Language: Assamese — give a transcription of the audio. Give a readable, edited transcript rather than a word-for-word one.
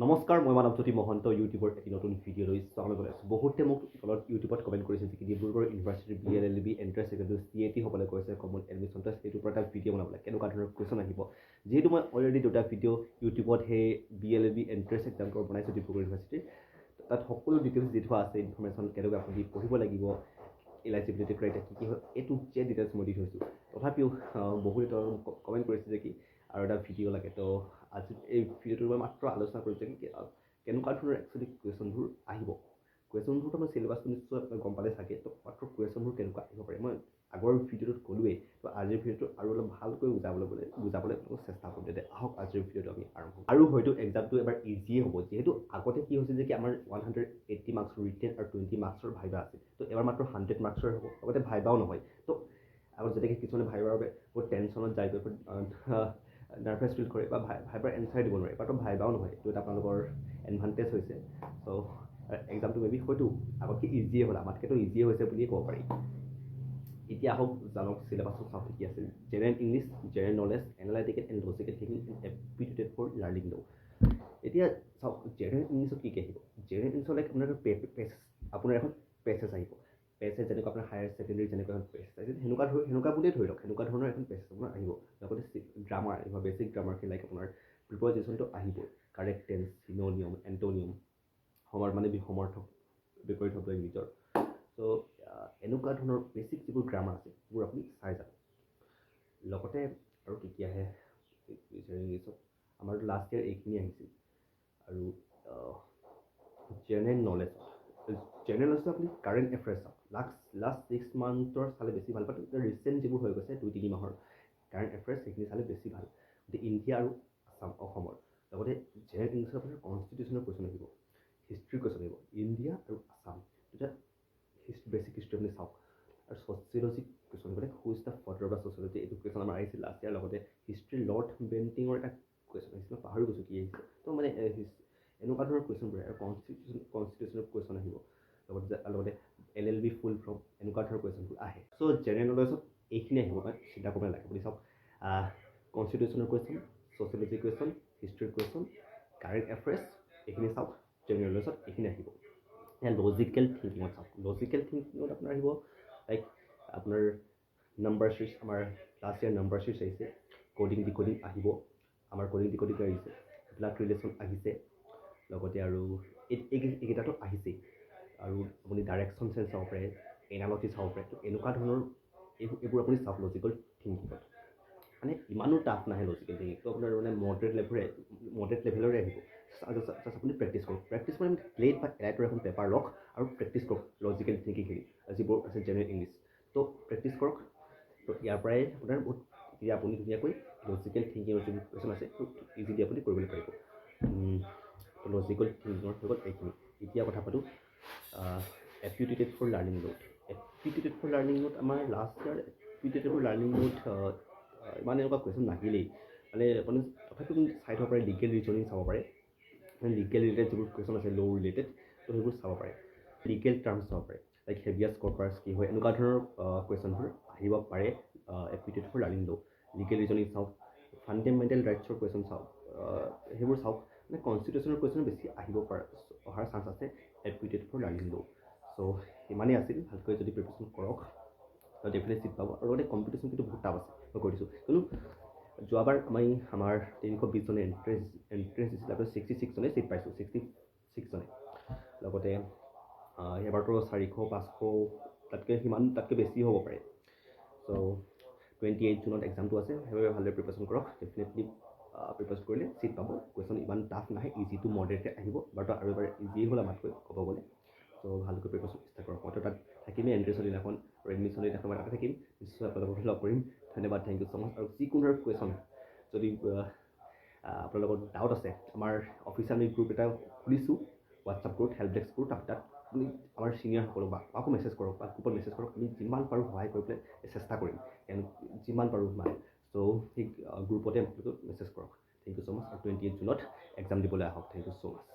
নমস্কাৰ, মই মানৱজ্যোতি মহন্ত ইউটিউবৰ এটি নতুন ভিডিঅ' লৈ স্বাগতম জনাইছোঁ। বহুতে মোক তলত ইউটিউবত কমেণ্ট কৰিছে যে ডিব্ৰুগড় ইউনিভাৰ্চিটিৰ BLLB এণ্ট্ৰেন্স এক্সামটো CAT হ'বলৈ কৈছে কমন এডমিশ্যন টেষ্ট, সেইটোৰ পৰা এটা ভিডিঅ' বনাবলৈ কেনেকুৱা ধৰণৰ কুৱেশ্যন আহিব। যিহেতু মই অলৰেডি দুটা ভিডিঅ' ইউটিউবত সেই BLLB এণ্ট্ৰেন্স এক্সামটোৰ বনাইছোঁ ডিব্ৰুগড় ইউনিভাৰ্চিটিৰ, তাত সকলো ডিটেইলছ দি থোৱা আছে, ইনফৰ্মেশ্যন কেনেকৈ আপুনি পঢ়িব লাগিব, এলিজিবিলিটি ক্ৰাইটেৰিয়া কি কি হয়, এইটো যে ডিটেইলছ মই দি থৈছোঁ। তথাপিও বহুতে কমেণ্ট কৰিছে যে কি আৰু এটা ভিডিঅ' লাগে। তো আজি এই ভিডিঅ'টোৰ মই মাত্ৰ আলোচনা কৰিছোঁ যে কেনেকুৱা ধৰণৰ একচুৱেলি কুৱেশ্যনবোৰ আহিব। কুৱেশ্যনবোৰতো মই চিলেবাছটো নিশ্চয় আপোনাক গম পালে চাগে, তো মাত্ৰ কুৱেশ্যনবোৰ কেনেকুৱা আহিব পাৰে মই আগৰ ভিডিঅ'টোত ক'লোৱেই। তো আজিৰ ভিডিঅ'টো আৰু অলপ ভালকৈ বুজাবলৈ চেষ্টা কৰিম। তেতিয়া আহক আজিৰ ভিডিঅ'টো আমি আৰম্ভ কৰোঁ। আৰু হয়তো এক্সামটো এবাৰ ইজিয়ে হ'ব, যিহেতু আগতে কি হৈছিল যে কি আমাৰ 180 মাৰ্কছৰ ৰিটেন আৰু 20 মাৰ্কছৰ ভাইবা আছিল। তো এবাৰ মাত্ৰ 100 মাৰ্কছৰ হ'ব, লগতে ভাইবাও নহয়। তো আগত যেনেকৈ কিছুমানে ভাইবাৰ বাবে বহুত টেনশ্যনত যায়, নাৰ্ভাছ ফিল কৰে বা ভাইবাৰ এনচাৰ দিব নোৱাৰে, বাট ভাইবাও নহয়। এইটো এটা আপোনালোকৰ এডভান্টেজ হৈছে। চ' এক্সামটো মেবি হয়তো আগতকৈ ইজিয়ে হ'ল, আমাতকৈতো ইজিয়ে হৈছে বুলিয়ে ক'ব পাৰি। এতিয়া আহক জানক চিলেবাছটো চাওক কি আছিল। General English, general knowledge, analytical and logical thinking and aptitude for learning law'. এতিয়া চাওক জেনেৰেল ইংলিছত কি আহিব। জেনেৰেল ইংলিছত লাইক আপোনাৰ এখন পেছেজ আহিব। পেছেজ যেনেকুৱা আপোনাৰ হায়াৰ ছেকেণ্ডেৰী যেনেকুৱা এখন পেছেজ আহিছিল, সেনেকুৱা বুলিয়ে ধৰি লওক, সেনেকুৱা ধৰণৰ এখন পেছেজ আপোনাৰ আহিব। লগতে গ্ৰামাৰ আহিব, বেছিক গ্ৰামাৰখিনি লাইক আপোনাৰ প্ৰিপ'জিশ্যনটো আহিবই, কাৰেক্ট টেন্স, চিন'নিয়ম, এণ্ট'নিয়ম, সমৰ্থক, বিপৰীত শব্দ ইংলিছৰ। চ' এনেকুৱা ধৰণৰ বেছিক যিবোৰ গ্ৰামাৰ আছে সেইবোৰ আপুনি চাই যাব। লগতে আৰু কি আহে ইংলিছত, আমাৰ লাষ্ট ইয়াৰ এইখিনি আহিছিল। আৰু জেনেৰেল নলেজত আপুনি কাৰেণ্ট এফেয়াৰ্ছ চাওক, লাষ্ট 6 মান্থৰ চালে বেছি ভাল। বাট ৰিচেণ্ট যিবোৰ হৈ গৈছে 2-3 মাহৰ কাৰেণ্ট এফেয়াৰ্ছ সেইখিনি চালে বেছি ভাল, ইণ্ডিয়া আৰু অসমৰ। লগতে জেনেৰেল ইংলিছত আপোনাৰ কনষ্টিটিউশ্যনৰ কুৱেশ্যন আহিব, হিষ্ট্ৰীৰ কুৱেশ্যন আহিব, ইণ্ডিয়া আৰু আছাম। তেতিয়া বেছিক হিষ্ট্ৰী আপুনি চাওক। আৰু ছ'চিয়লজি কুৱেশ্যন আহিব, who is the father of the sociology, এইটো কুৱেশ্যন আমাৰ আহিছিল লাষ্ট ইয়াৰ। লগতে হিষ্ট্ৰীৰ লৰ্ড বেণ্টিঙৰ এটা কুৱেশ্যন আহিছিল, মই পাহৰি গৈছোঁ কি আহিছে। তো মানে এনেকুৱা ধৰণৰ কুৱেশ্যনবোৰ আৰু কনষ্টিটিউশ্যনৰ কুৱেশ্যন আহিব। লগতে LLB ফুল ফ্ৰম এনেকুৱা ধৰণৰ কুৱেশ্যনবোৰ আহে। চ' জেনেৰেল নলেজত এইখিনি আহিব, মানে চিন্তা কৰিব নালাগে। আপুনি চাওক কনষ্টিটিউশ্যনৰ কুৱেশ্যন, ছ'চিয়লজি কুৱেশ্যন, হিষ্ট্ৰীৰ কুৱেশ্যন, কাৰেণ্ট এফেয়াৰ্ছ, এইখিনি চাওক। জেনেৰেল নলেজত এইখিনি আহিব। লজিকেল থিংকিঙত চাওক, লজিকেল থিংকিঙত আপোনাৰ আহিব লাইক আপোনাৰ নাম্বাৰ চিৰিজ, আমাৰ লাষ্ট ইয়াৰ নাম্বাৰ চিৰিজ আহিছে, ক'ডিং ডিক'ডিং আহিব, আমাৰ ক'ডিং ডিক'ডিং আহিছে, ব্লাড ৰিলেশ্যন আহিছে। লগতে আৰু এইকেইটাতো আহিছেই। আৰু আপুনি ডাইৰেকশ্যন চেঞ্চ চাব পাৰে, এনালজি চাব পাৰে। তো এনেকুৱা ধৰণৰ এইবোৰ আপুনি চাওক লজিকেল থিংকিঙত। মানে ইমানো টাফ নাহে লজিকেল থিংকিংটো, আপোনাৰ মানে মডাৰেট লেভেলৰে আহিব। জাষ্ট আপুনি প্ৰেক্টিছ কৰক। প্ৰেক্টিছ মানে প্লেট বা এলাইটৰ এখন পেপাৰ লওক আৰু প্ৰেক্টিছ কৰক লজিকেল থিংকিংখিনি, যিবোৰ আছে জেনেৰেল ইংলিছ। তো প্ৰেক্টিছ কৰক। তো ইয়াৰ পৰাই আপোনাৰ এতিয়া আপুনি ধুনীয়াকৈ লজিকেল থিংকিঙৰ যিবোৰ কুৱেশ্যন আছে ইজিলি আপুনি কৰিবলৈ পাৰিব। লজিকেল থিংকিঙৰ হৈ গ'ল এইখিনি। এতিয়া কথা পাতোঁ aptitude for learning load. Aptitude for learning load আমাৰ last year aptitude for learning load ইমান এনেকুৱা কুৱেশ্যন নাহিলেই। মানে আপুনি তথাপিও চাই থ'ব পাৰে, লিগেল ৰিজনিং চাব পাৰে। লিগেল ৰিলেটেড যিবোৰ কুৱেশ্যন আছে ল' ৰিলেটেড, তো সেইবোৰ চাব পাৰে। লিগেল টাৰ্মছ চাব পাৰে, লাইক হেভিয়াছ কৰ্পাছ কি হয়, এনেকুৱা ধৰণৰ কুৱেশ্যনবোৰ আহিব পাৰে এপ্টিটিউড ফৰ লাৰ্নিং ল'। লিগেল ৰিজনিং চাওক, ফাণ্ডামেণ্টেল ৰাইটছৰ কুৱেশ্যন চাওক, সেইবোৰ চাওক। মানে কনষ্টিটিউশ্যনৰ কুৱেশ্যন বেছি অহাৰ চান্স আছে এপ্টিটিউড ফৰ লাৰ্নিং ল'। চ' ইমানেই আছিল। ভালকৈ যদি প্ৰিপেৰেশ্যন কৰক ডেফিনেটলি চিট পাব। আৰু লগতে কম্পিটিশ্যন কিন্তু বহুত টাফ আছে, মই কৈ দিছোঁ। কিন্তু যোৱাবাৰ আমাৰ 320 জনে এণ্ট্ৰেন্স দিছিল, তাৰপিছত 66 জনে চিট পাইছোঁ, 66 জনে। লগতে এবাৰতো 400-500 তাতকৈ বেছি হ'ব পাৰে। চ' 28 জুনত এক্সামটো আছে, সেইবাবে ভালদৰে প্ৰিপেৰেশ্যন কৰক। ডেফিনেটলি প্ৰিপেয়াৰ কৰিলে চিট পাব। কুৱেশ্যন ইমান টাফ নাহে, ইজি টু মডাৰেটে আহিব। বাট আৰু এবাৰ ইজিয়ে হ'ল আমাতকৈ ক'ব গ'লে। ত' ভালকৈ প্ৰিপেয়াৰেশ্যন চেষ্টা কৰক। মইতো তাত থাকিমেই এণ্ট্ৰেন্সৰ দিনাখন আৰু এডমিশ্যনৰ দিনাখন মই তাতে থাকিম। নিশ্চয় আপোনালোকক লগ কৰিম। ধন্যবাদ, থেংক ইউ ছ' মাছ। আৰু যিকোনো কুৱেশ্যন যদি আপোনালোকৰ ডাউট আছে, আমাৰ অফিচিয়েল আমি গ্ৰুপ এটা খুলিছোঁ, WhatsApp group, help desk group. তাত আপুনি আমাৰ ছিনিয়ৰসকলক বা কাকো মেছেজ কৰক বা গ্ৰুপত মেছেজ কৰক। আমি যিমান পাৰোঁ সহায় কৰিবলৈ চেষ্টা কৰিম, যিমান পাৰোঁ সিমান। চ' সেই গ্ৰুপতে আপোনালোকে মেছেজ কৰক। Thank you so' much. আৰু 28 জুনত এক্সাম দিবলৈ আহক। Thank you so' much.